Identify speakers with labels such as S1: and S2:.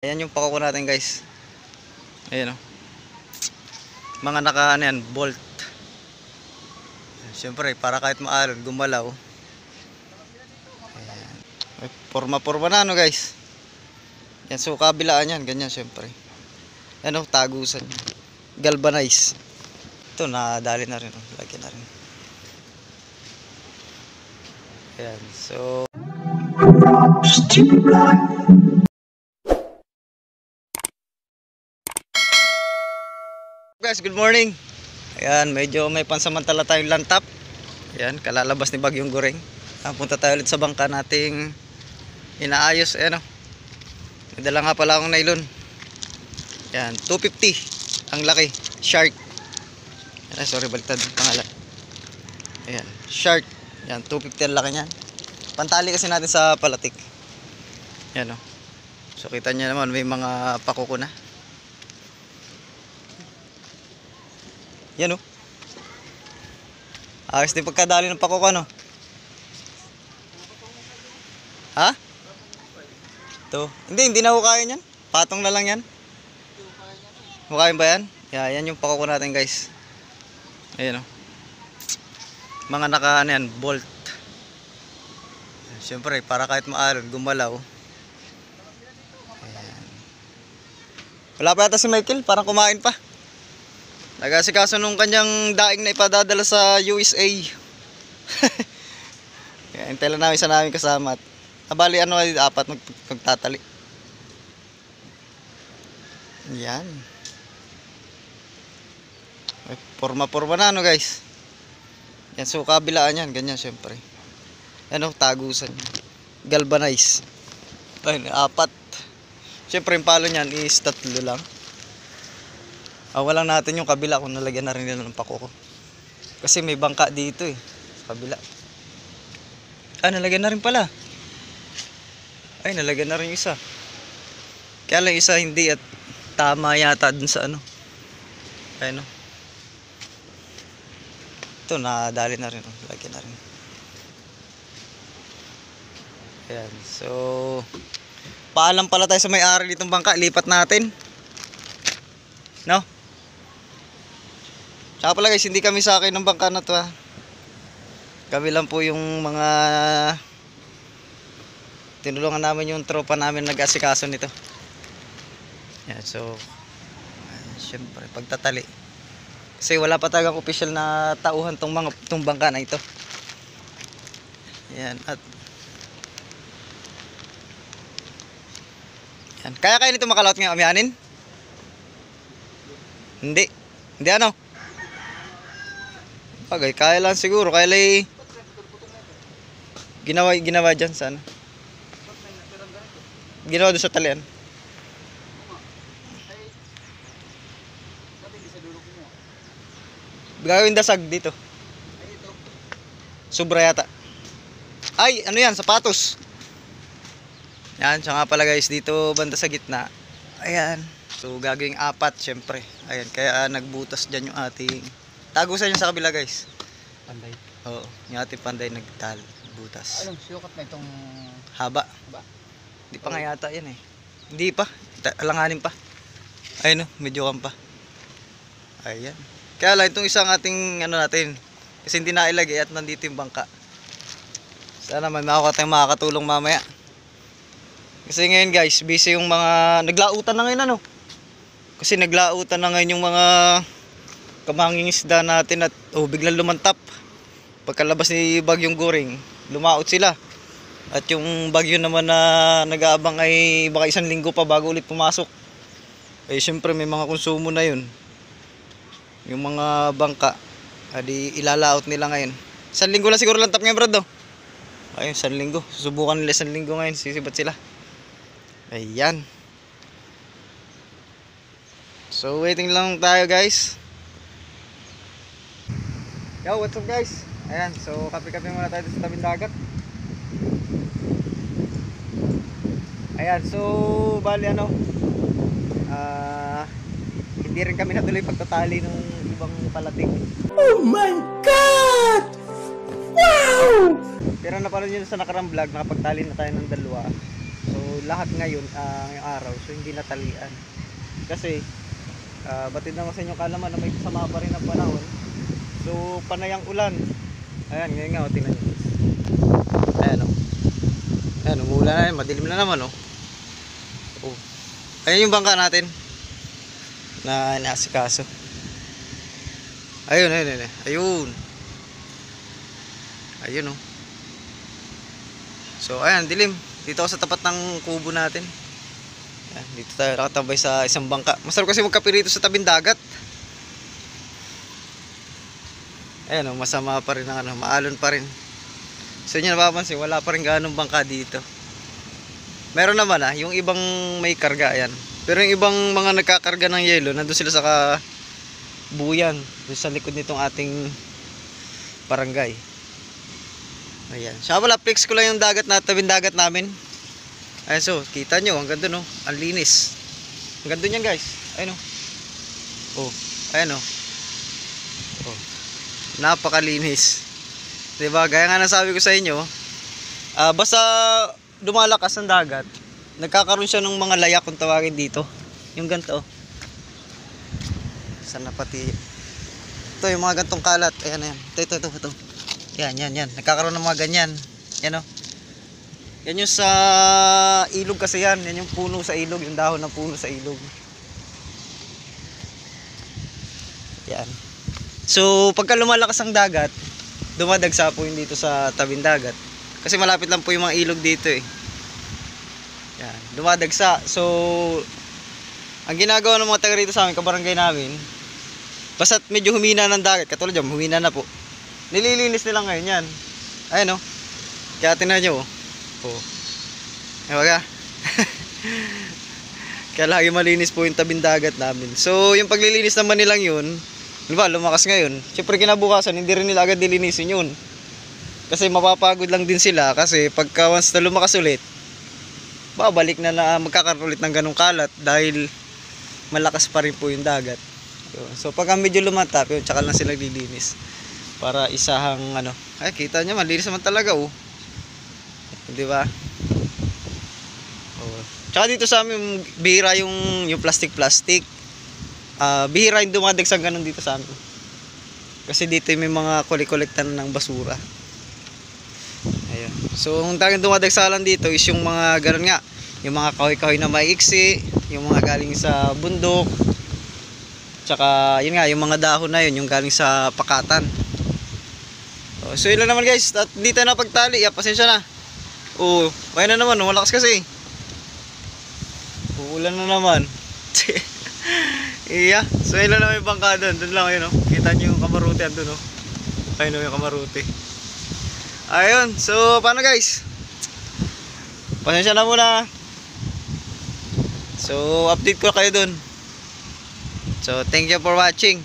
S1: Ayan yung pakuko natin, guys. Ayan o. Mga naka ano yan, bolt. Siyempre para kahit maalon gumalaw. Ayan. May porma-porma na ano, guys. Yan, so kabilaan yan, ganyan siyempre. Ayan o, tagusan. Galvanize. Ito nadali na rin o. Lagyan na rin. Ayan, so guys, good morning. Ayan, medyo may pansamantala tayong lantap. Ayan, kalalabas ni Bagyong Goring. Punta tayo ulit sa bangka nating inaayos. Ayan o. May dala nga pala akong nylon. Ayan, 250 ang laki. Shark. Ayan, sorry, baliktad ang pangalan. Ayan, shark. Ayan, 250 ang laki niyan. Pantali kasi natin sa palatik. Ayan o. So kita nyo naman may mga pakuko na. Yan o. Ayos din pagkadali ng pakuko, ano? Ha? Ito. Hindi na hukayin yan. Patong na lang yan. Hukayin ba yan? Yan yung pakuko natin, guys. Ayan o. Mga naka ano yan, bolt. Siyempre para kahit maalon gumalaw. Ayan. Wala pa yata si Michael, parang kumain pa. Nagasikaso nung kanyang daing na ipadadala sa USA. Kaya hintay lang namin isa namin kasama. Bali ano, apat magtatali. Yan. May porma-porma na ano, guys. Yan, so kabilaan yan, ganyan siyempre. Ano, tagusan. Galvanize. Ayun, apat. Siyempre yung palo niyan is 3 lang. Walang natin yung kabila kung nalagyan na rin nila ng pakuko. Kasi may bangka dito eh. Sa kabila. Nalagyan na rin pala. Ay, nalagyan na rin yung isa. Kaya lang isa hindi at tama yata dun sa ano. Ayun o. Ito, nadali na rin. Lagyan na rin. Ayan. So, paalam pala tayo sa may-ari nitong bangka. Lipat natin. No? Tsaka pala guys, hindi kami sakay ng bangka na to ha. Kami lang po yung mga tinulungan namin yung tropa namin nag-asikaso nito. Yan, so syempre pagtatali. Kasi wala pa talagang official na tauhan tong bangka na ito. Yan, at yan. Kaya nito makalaot ng amihanin? Hindi ano? Bagay, kaya lang siguro. Kaya lang ginawa dyan sa ano? Ginawa doon sa talian. Gagawin dasag dito. Sobra yata. Ay, ano yan? Sapatos. Yan, siya nga pala guys. Dito banda sa gitna. Ayan. So gagawing apat syempre. Ayan, kaya nagbutas dyan yung ating tagusan yung sa kabila guys.
S2: Panday.
S1: Oo, yung ating panday butas.
S2: Anong sukat na itong
S1: haba?
S2: Haba?
S1: Hindi pa nga yata yan eh. Hindi pa, alanganin pa. Ayun o, medyo kam pa. Ayan. Kaya lang itong isang ating ano natin. Kasi hindi na ilagay at nandito yung bangka. Sana may makakatulong mamaya. Kasi ngayon guys, busy yung mga naglautan na ngayon ano. Kasi naglautan na ngayon yung mga kamanging isda natin at biglang lumantap. Pagkalabas ni Bagyong Goring, lumaot sila. At yung bagyo naman na nag-aabang ay baka 1 linggo pa bago ulit pumasok. Eh syempre may mga konsumo na yun. Yung mga bangka, adi ilalaot nila ngayon. 1 linggo lang siguro lantap ngayon brad. Ayun, 1 linggo. Susubukan nila 1 linggo ngayon, sisibat sila. Ayan. So waiting lang tayo guys. Yo, what's up guys? Ayan, so kape-kape muna tayo sa tabing dagat. Ayan, so bali ano, hindi rin kami natuloy pagtatali ng ibang palating. Oh my God! Wow! Pero napanood nyo sa nakarang vlog, nakapagtali na tayo ng 2. So lahat ngayon yung araw, so hindi natalian. Kasi batid naman sa inyo kalaman na may sama pa rin ang panahon. So panay ang ulan. Ayan, ngayon nga, tingnan nyo guys. Ayan o. Ayan, umuulan na yan, madilim na naman o. Oh. Ayan yung bangka natin na inaasikaso. Ayun, ayun, ayun. Ayun. Ayun o. So ayan, dilim. Dito ako sa tapat ng kubo natin. Ayan, dito tayo nakatambay sa isang bangka. Masarap kasi magkape rito sa tabing dagat. Ayan o, masama pa rin ang ano, maalon pa rin. So inyo napapansin, wala pa rin ganong bangka dito. Meron naman yung ibang may karga, ayan. Pero yung ibang mga nagkakarga ng yelo, nandun sila sa buyan, doon sa likod nitong ating barangay. Ayan. Siya pala, flex ko lang yung dagat na tabing dagat namin. Ayan, so, kita nyo, hanggang doon, ang linis. Hanggang doon yan guys. Ayan o. Oh, ayan o. Oh. Napakalinis. Diba? Gaya nga nasabi ko sa inyo, basta lumalakas ang dagat, nagkakaroon siya ng mga layak kung tawagin dito. Yung ganito. Sana pati. Ito yung mga gantong kalat. Ayan, ayan. Ito. Yan. Nagkakaroon ng mga ganyan. Yan o. Yan yung sa ilog kasi yan. Yan yung puno sa ilog. Yung dahon ng puno sa ilog. Yan. So, pagka lumalakas ang dagat, dumadagsa po yun dito sa tabing dagat. Kasi malapit lang po yung mga ilog dito eh. Yan, dumadagsa. So, ang ginagawa ng mga taga rito sa amin, kabarangay namin, basta't medyo humina ng dagat, katulad dyan, humina na po. Nililinis nila ngayon yan. Ayan o. Kaya tinan nyo o. Oh. Ewaga. Kaya lagi malinis po yung tabing dagat namin. So, yung paglilinis naman nilang yun, diba, lumakas ngayon. Siyempre kinabukasan, hindi rin nila agad dilinisin yun. Kasi mapapagod lang din sila kasi pagka once na lumakas ulit, babalik na magkakaroon ulit ng ganong kalat dahil malakas pa rin po yung dagat. So pagka medyo lumatap, yun, tsaka lang sila lilinis para isahang ano. Ay, kita nyo, malinis naman talaga oh. Di ba? Oh. Tsaka dito sa amin, bihira yung plastic. Bihira yung dumadagsang ganun dito sa amin. Kasi dito may mga kolektan ng basura. Ayan. So, ang talagang dumadagsalan dito is yung mga ganun nga, yung mga kahoy-kahoy na maiksi, yung mga galing sa bundok, tsaka yun nga, yung mga dahon na yun, yung galing sa pakatan. So, yun lang naman guys, at dito na pagtali, pasensya na. Oo, kaya na naman, malakas kasi. Uulan na naman. Iya, so yun lang naman yung bangka doon lang yun, kita nyo yung kamaruti andun, ayun yung kamaruti. Ayun, so paano guys? Pasensya na muna. So update ko kayo dun. So thank you for watching.